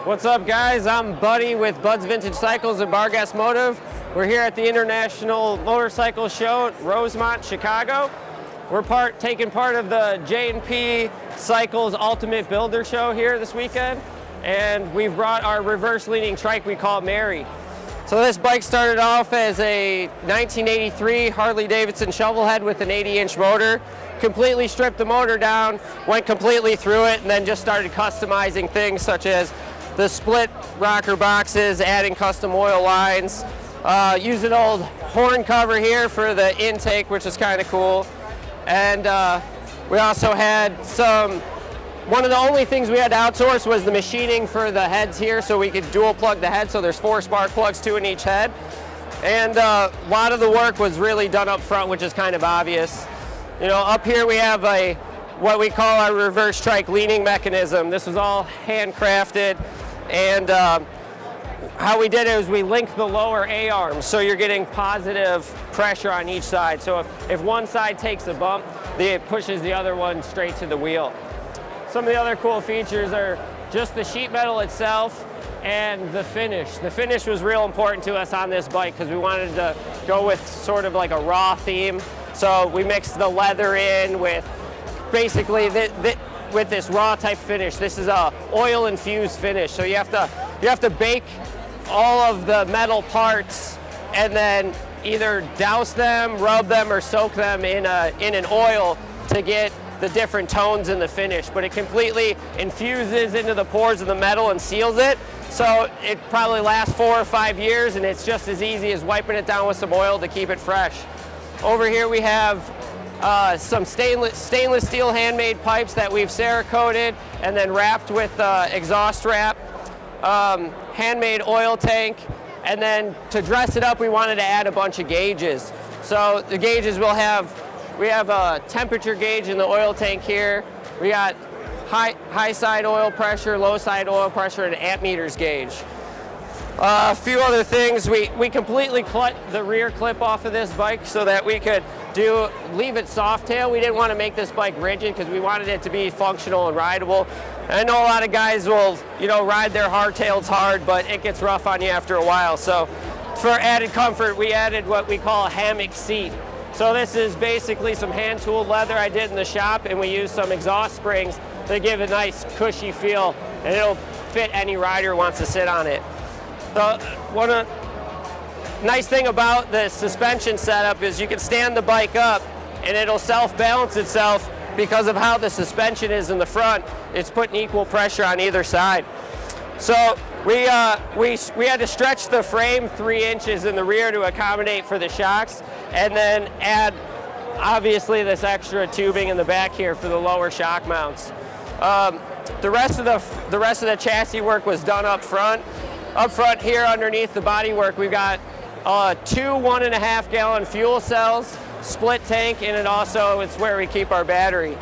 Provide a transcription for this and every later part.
What's up, guys? I'm Buddy with Bud's Vintage Cycles and Bargas Motive. We're here at the International Motorcycle Show at Rosemont, Chicago. We're taking part of the J&P Cycles Ultimate Builder Show here this weekend, and we've brought our reverse leaning trike we call Mary. So this bike started off as a 1983 Harley-Davidson shovelhead with an 80-inch motor. Completely stripped the motor down, went completely through it, and then just started customizing things such as the split rocker boxes, adding custom oil lines, used an old horn cover here for the intake, which is kind of cool. And we also had one of the only things we had to outsource was the machining for the heads here, so we could dual plug the head, so there's 4 spark plugs, 2 in each head. And a lot of the work was really done up front, which is kind of obvious. You know, up here we have what we call our reverse trike leaning mechanism. This was all handcrafted, and how we did it is we linked the lower A-arms, so you're getting positive pressure on each side. So if one side takes a bump, it pushes the other one straight to the wheel. Some of the other cool features are just the sheet metal itself and the finish. The finish was real important to us on this bike because we wanted to go with sort of like a raw theme. So we mixed the leather in with basically with this raw type finish. This is a oil infused finish. So you have to bake all of the metal parts and then either douse them, rub them, or soak them in an oil to get the different tones in the finish. But it completely infuses into the pores of the metal and seals it. So it probably lasts 4 or 5 years, and it's just as easy as wiping it down with some oil to keep it fresh. Over here we have some stainless steel handmade pipes that we've Cerakoted and then wrapped with exhaust wrap, handmade oil tank, and then to dress it up we wanted to add a bunch of gauges. So the gauges we have a temperature gauge in the oil tank here. We got high side oil pressure, low side oil pressure, and amp meters gauge. A few other things, we completely cut the rear clip off of this bike so that we could leave it soft tail. We didn't want to make this bike rigid because we wanted it to be functional and rideable. I know a lot of guys will, ride their hardtails hard, but it gets rough on you after a while. So for added comfort, we added what we call a hammock seat. So this is basically some hand-tooled leather I did in the shop, and we used some exhaust springs to give a nice cushy feel, and it'll fit any rider who wants to sit on it. One nice thing about the suspension setup is you can stand the bike up and it'll self-balance itself because of how the suspension is in the front. It's putting equal pressure on either side. So we had to stretch the frame 3 inches in the rear to accommodate for the shocks, and then add obviously this extra tubing in the back here for the lower shock mounts. The rest of the chassis work was done up front. Up front here underneath the bodywork, we've got 2 1.5 gallon fuel cells, split tank, and it's where we keep our battery.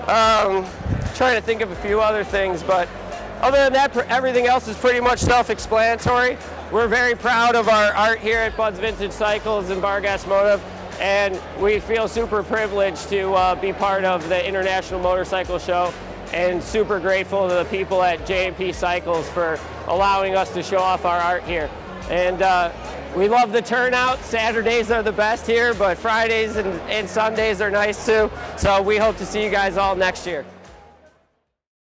Trying to think of a few other things, but other than that, everything else is pretty much self-explanatory. We're very proud of our art here at Bud's Vintage Cycles and Bargas Motive, and we feel super privileged to be part of the International Motorcycle Show, and super grateful to the people at J&P Cycles for allowing us to show off our art here. And we love the turnout. Saturdays are the best here, but Fridays and Sundays are nice too. So we hope to see you guys all next year.